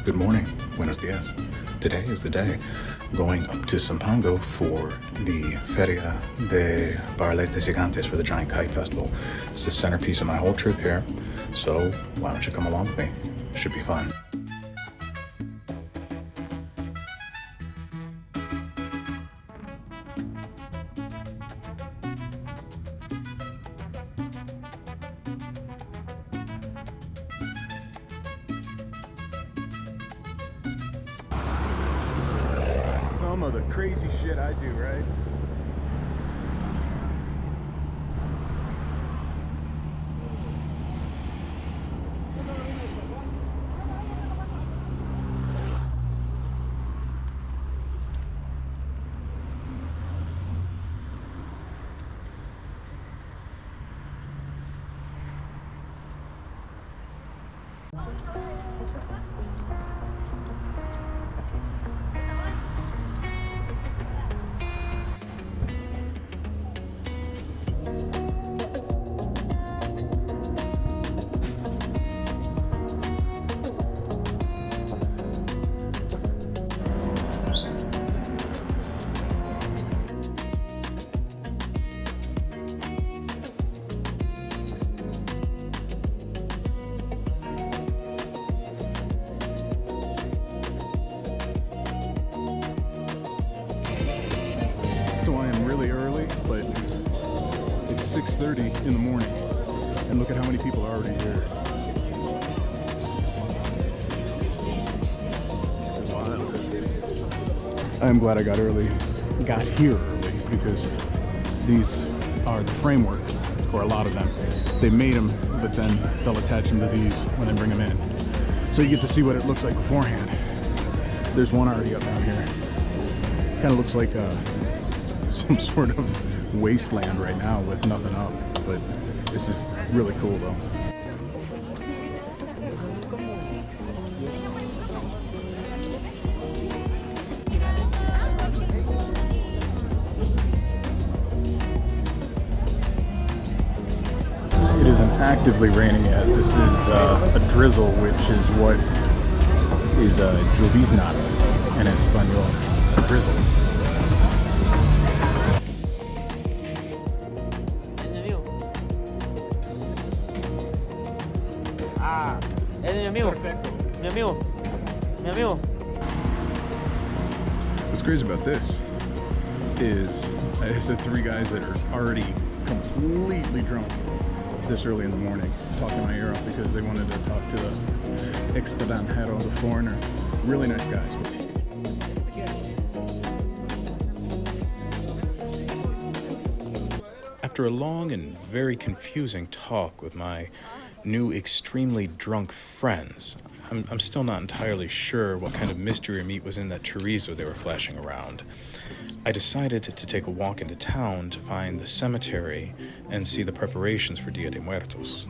Good morning, buenos dias. Today is the day going up to Sumpango for the Feria de Barriletes Gigantes for the giant Kite Festival. It's the centerpiece of my whole trip here, so why don't you come along with me? It should be fun. Some of the crazy shit I do, right? So I am really early, but it's 6:30 in the morning, and look at how many people are already here. This is wild. I'm glad I got here early, because these are the framework for a lot of them. They made them, but then they'll attach them to these when they bring them in. So you get to see what it looks like beforehand. There's one already up down here. Kind of looks like some sort of wasteland right now with nothing up, but this is really cool though. It isn't actively raining yet. This is a drizzle, which is what is lloviznada in Espanol, a drizzle. What's crazy about this is I said three guys that are already completely drunk this early in the morning, talking my ear off because they wanted to talk to the extranjero, the foreigner. Really nice guys. After a long and very confusing talk with my new extremely drunk friends, I'm still not entirely sure what kind of mystery meat was in that chorizo they were flashing around. I decided to take a walk into town to find the cemetery and see the preparations for Dia de Muertos.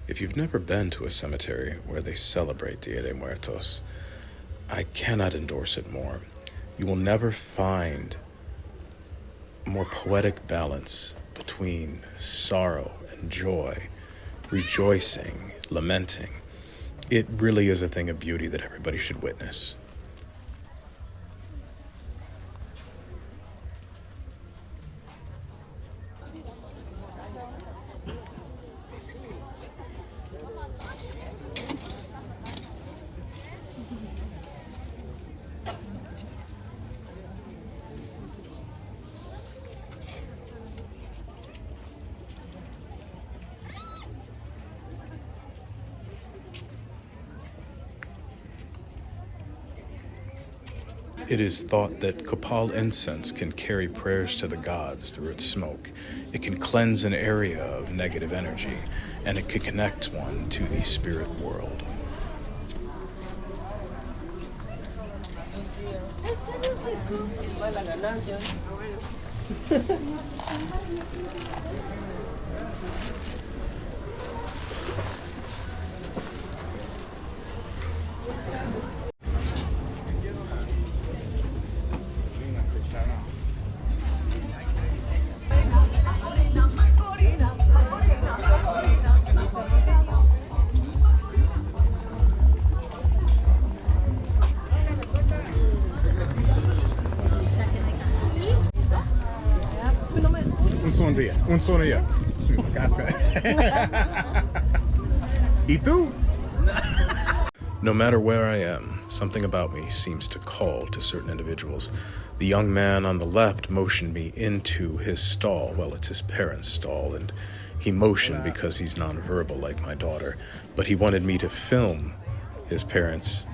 If you've never been to a cemetery where they celebrate Dia de Muertos, I cannot endorse it more. You will never find a more poetic balance between sorrow and joy, rejoicing, lamenting. It really is a thing of beauty that everybody should witness. It is thought that copal incense can carry prayers to the gods through its smoke. It can cleanse an area of negative energy, and it can connect one to the spirit world. Un sonría. Su casa. ¿Y tú? No matter where I am, something about me seems to call to certain individuals. The young man on the left motioned me into his stall. Well, it's his parents' stall, and he motioned because he's nonverbal like my daughter, but he wanted me to film his parents'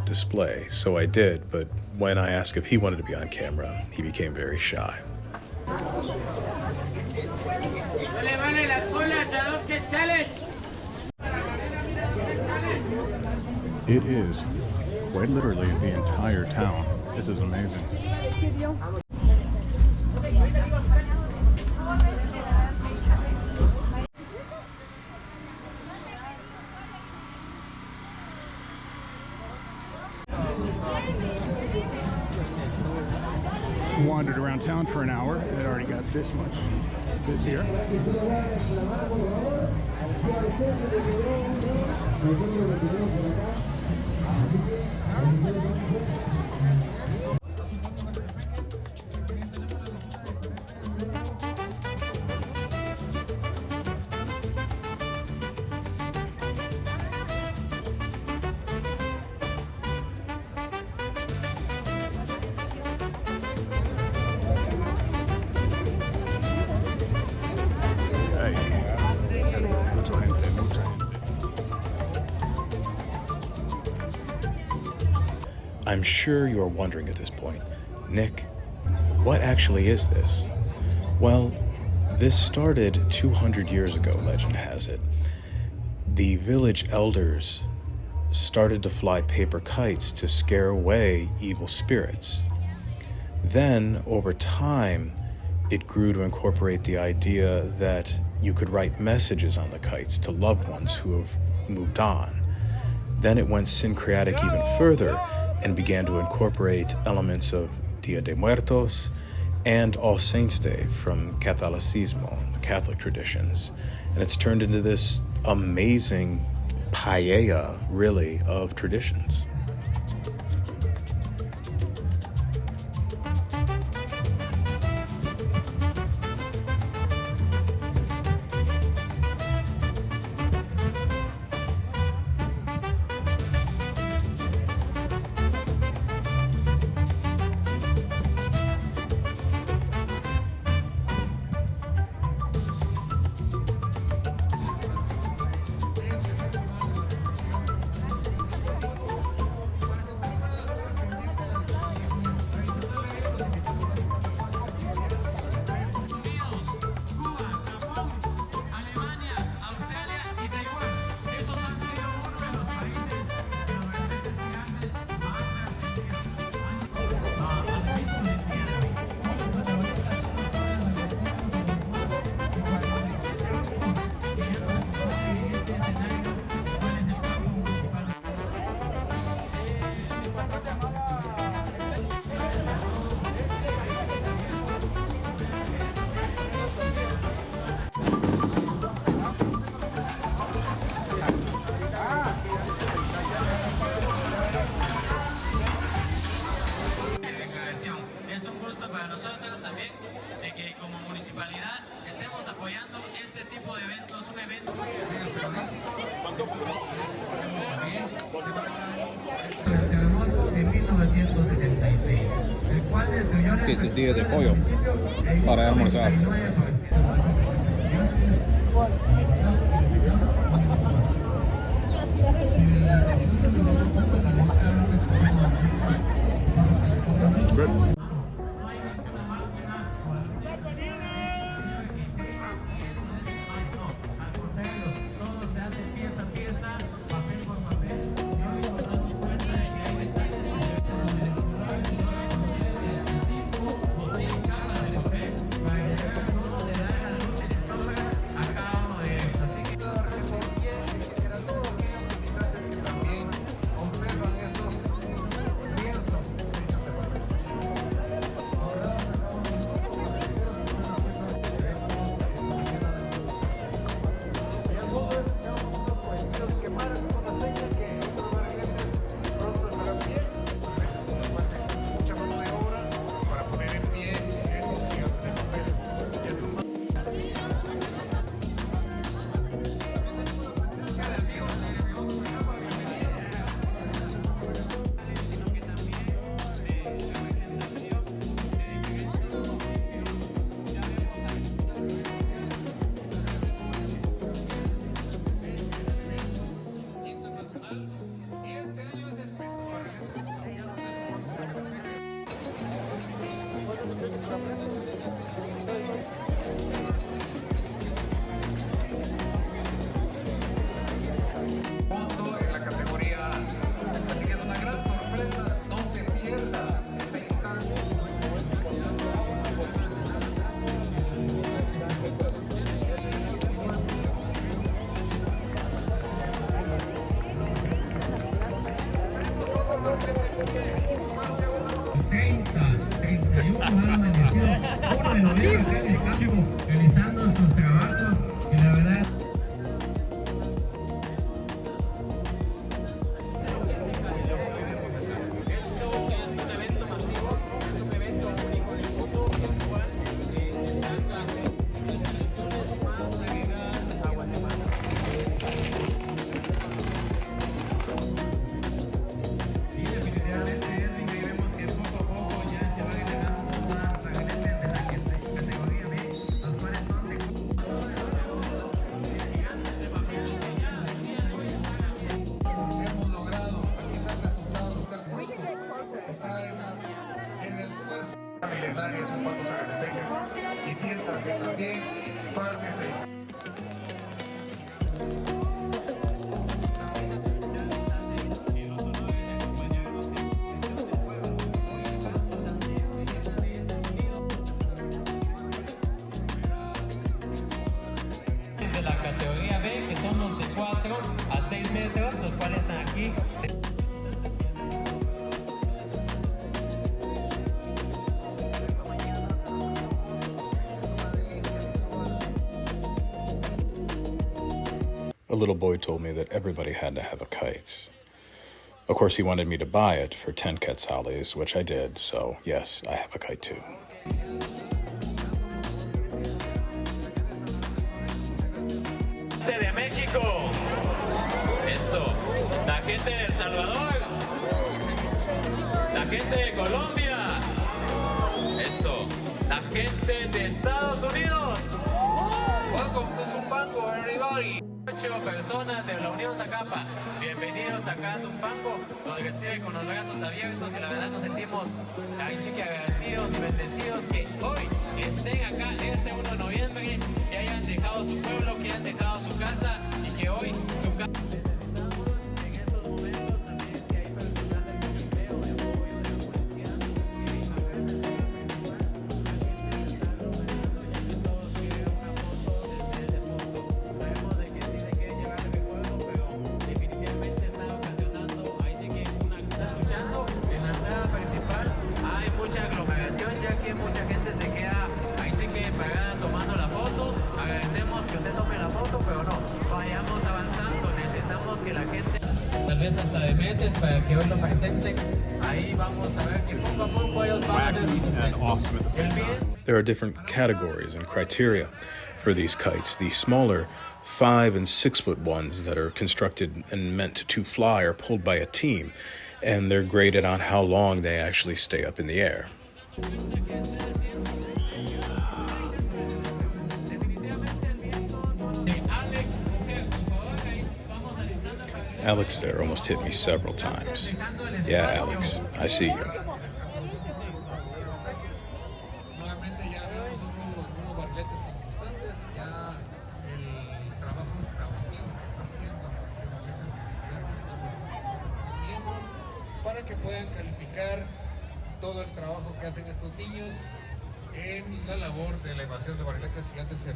display, so I did, but when I asked if he wanted to be on camera, he became very shy. It is quite literally the entire town. This is amazing. Wandered around town for an hour and it already got this much busier. I'm sure you're wondering at this point, Nick, what actually is this? Well, this started 200 years ago, legend has it. The village elders started to fly paper kites to scare away evil spirits. Then, over time, it grew to incorporate the idea that you could write messages on the kites to loved ones who have moved on. Then it went syncretic even further and began to incorporate elements of Dia de Muertos and All Saints' Day from Catholicismo, the Catholic traditions. And it's turned into this amazing paella, really, of traditions. martes es día de pollo para almorzar. Good. Realizando sus trabajos y la verdad esto es un evento masivo, es un evento único en el mundo, el cual destaca las tradiciones más agregadas a Guatemala. y definitivamente Edwin, ahí vemos que poco a poco ya se van agregando más barriletes de la categoría B, los cuales son de hemos logrado, aquí está el resultado, está el fruto, está en el esfuerzo milenario Sumpango Zacatepeques y sientan que también parte se de la categoría B, que son los de 4 a 6 metros, los cuales están aquí. A little boy told me that everybody had to have a kite. Of course, he wanted me to buy it for 10 quetzales, which I did, so yes, I have a kite too. De México, esto, la gente de El Salvador, la gente de Colombia, esto, la gente de Estados Unidos. Welcome to Sumpango, everybody. 8 personas de la Unión Zacapa, bienvenidos acá a Sumpango, nos recibe con los brazos abiertos y la verdad nos sentimos ahí sí que agradecidos y bendecidos que hoy estén acá este 1 de noviembre, que hayan dejado su pueblo, que hayan dejado su casa y que hoy su casa... Tal vez hasta de meses para que hoy lo presenten. Ahí vamos a ver que poco a poco ellos van a hacer sus There are different categories and criteria for these kites. The smaller 5 and 6 foot ones that are constructed and meant to fly are pulled by a team, and they're graded on how long they actually stay up in the air. Alex there almost hit me several times. Yeah, Alex, I see you. Nuevamente ya vemos otros nuevos barriletes concursantes, ya el trabajo exhaustivo que está haciendo de barriletes gigantes con sus miembros para que puedan calificar todo el trabajo que hacen estos niños en la labor de elevación de barriletes gigantes.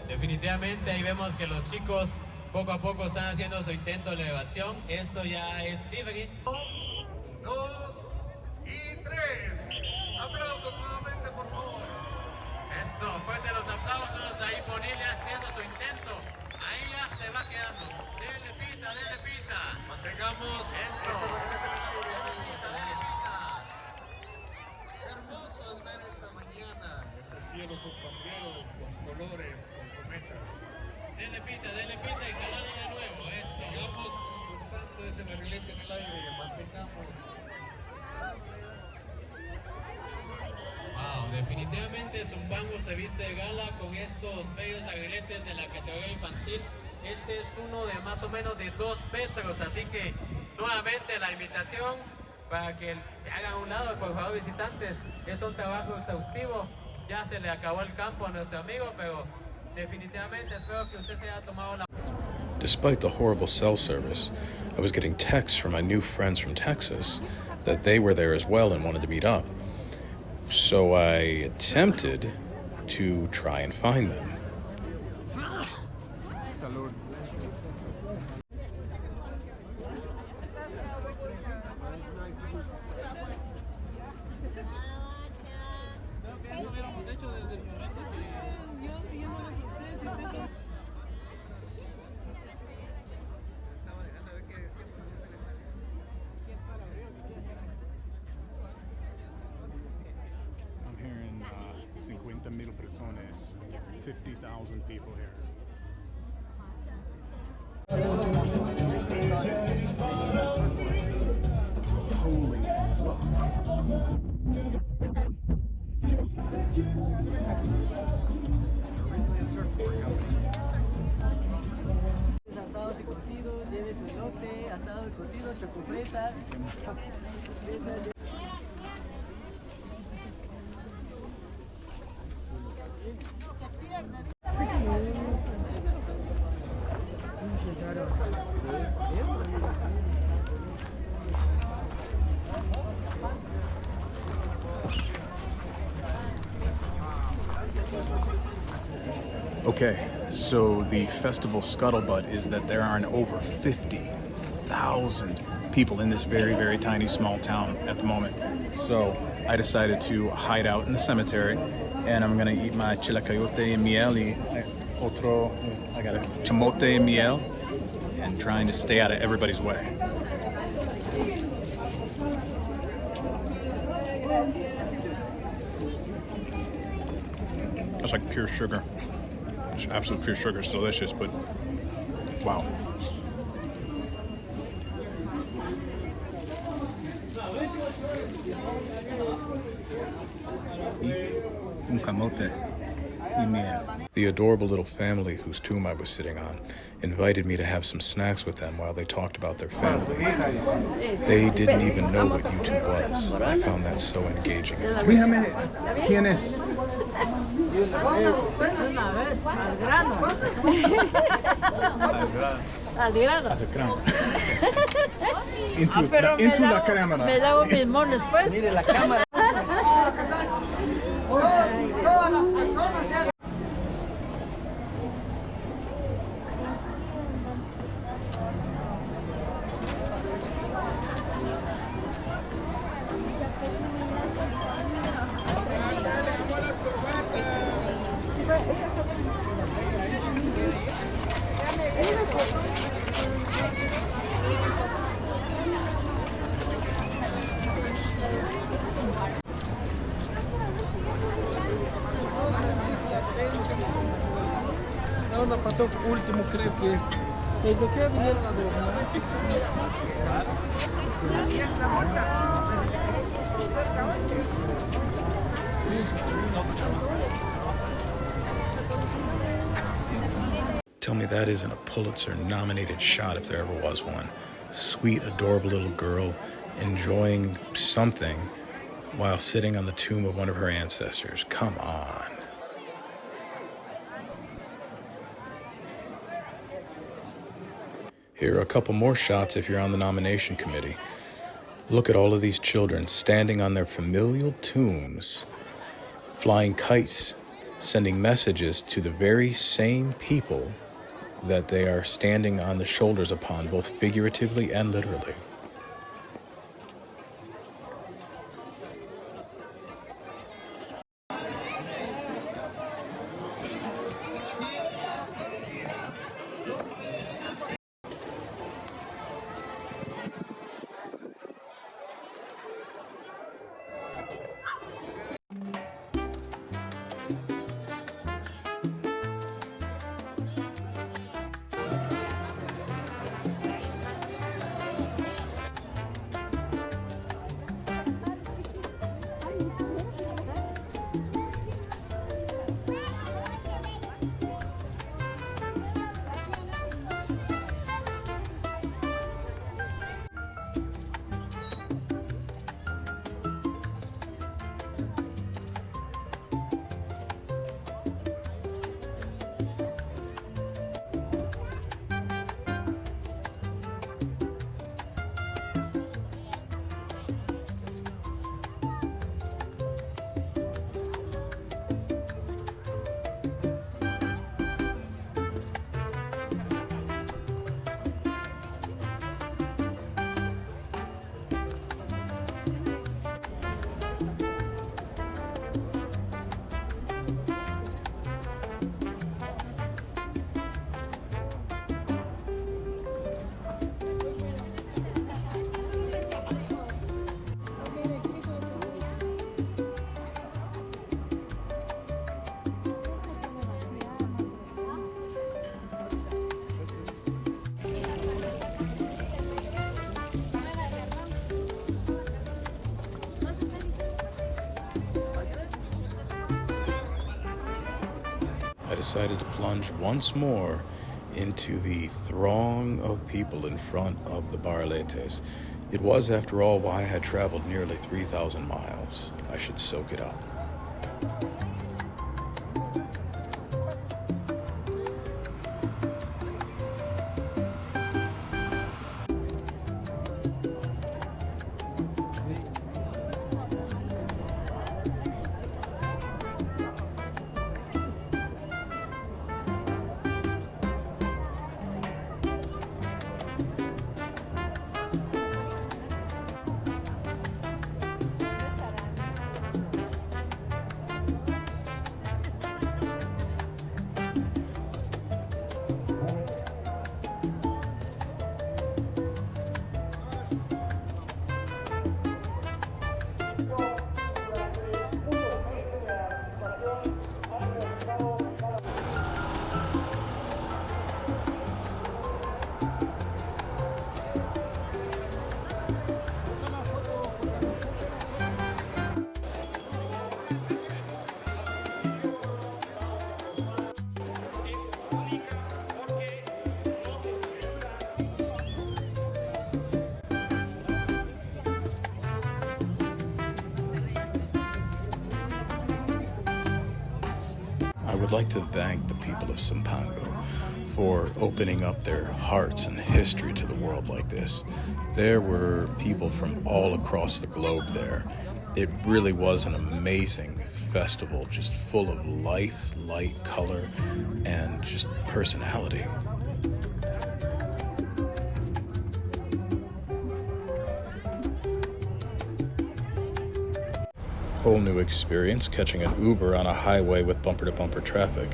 Definitivamente ahí vemos que los chicos poco a poco están haciendo su intento de elevación. Esto ya es libre. 2 y 3. Aplausos nuevamente, por favor. Esto, fuerte los aplausos. Ahí Bonilla haciendo su intento. Ahí ya se va quedando. Dele pita, dele pita. Mantengamos Esto. ese barrilete en el aire, Dele amigos. pita, dele pita. Hermoso es ver esta mañana este cielo sumpanguero con colores, con cometas. Dele pita y jalarlo de nuevo. Eso. Sigamos impulsando ese barrilete en el aire, mantengamos. Wow, definitivamente Sumpango se viste de gala con estos bellos barriletes de la categoría infantil. Este es uno de más o menos de 2 metros, así que nuevamente la invitación para que hagan a un lado, por favor, visitantes. Es un trabajo exhaustivo. Ya se le acabó el campo a nuestro amigo, pero definitivamente espero que usted se haya tomado la... Despite the horrible cell service, I was getting texts from my new friends from Texas that they were there as well and wanted to meet up. So I attempted to try and find them. Salud. I'm hearing 50,000 personas, 50,000 people here. Holy Asados y cocidos, lleve su elote, asado y cocido, chocofresas. Okay, so the festival scuttlebutt is that there are over 50,000 people in this very, very tiny small town at the moment. So I decided to hide out in the cemetery, and I'm gonna eat my chilacayote and miel y otro, I got a chamote and miel, and trying to stay out of everybody's way. It's like pure sugar. It's absolute pure sugar. It's delicious, but wow. Un camote y miel. The adorable little family whose tomb I was sitting on invited me to have some snacks with them while they talked about their family. They didn't even know what YouTube was. I found that so engaging. Dígame, ¿quién es? Al grano. Into la cámara. Me daba mis mones, pues. Mire la cámara. Todas las personas. Ahora pasó último, creo que desde que vinieron a ver. that isn't a Pulitzer-nominated shot if there ever was one. Sweet, adorable little girl enjoying something while sitting on the tomb of one of her ancestors. Come on. Here are a couple more shots if you're on the nomination committee. Look at all of these children standing on their familial tombs, flying kites, sending messages to the very same people that they are standing on the shoulders upon, both figuratively and literally. I decided to plunge once more into the throng of people in front of the Barriletes. It was, after all, why I had traveled nearly 3,000 miles. I should soak it up. I would like to thank the people of Sumpango for opening up their hearts and history to the world like this. There were people from all across the globe there. It really was an amazing festival, just full of life, light, color, and just personality. Whole new experience catching an Uber on a highway with bumper-to-bumper traffic.